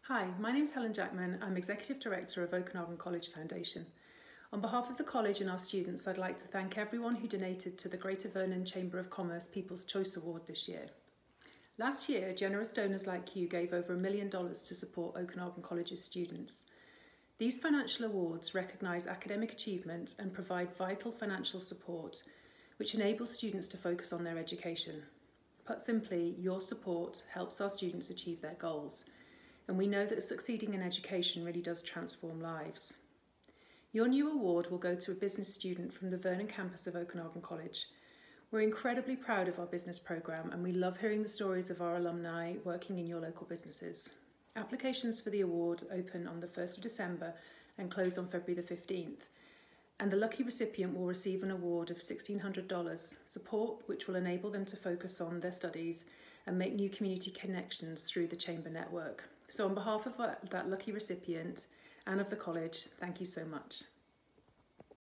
Hi, my name is Helen Jackman. I'm Executive Director of Okanagan College Foundation. On behalf of the college and our students, I'd like to thank everyone who donated to the Greater Vernon Chamber of Commerce People's Choice Award this year. Last year, generous donors like you gave over $1 million to support Okanagan College's students. These financial awards recognise academic achievement and provide vital financial support, which enables students to focus on their education. Put simply, your support helps our students achieve their goals. And we know that succeeding in education really does transform lives. Your new award will go to a business student from the Vernon campus of Okanagan College. We're incredibly proud of our business programme and we love hearing the stories of our alumni working in your local businesses. Applications for the award open on the 1st of December and close on February the 15th. And the lucky recipient will receive an award of $1,600, support which will enable them to focus on their studies and make new community connections through the Chamber network. So on behalf of that lucky recipient and of the college, thank you so much.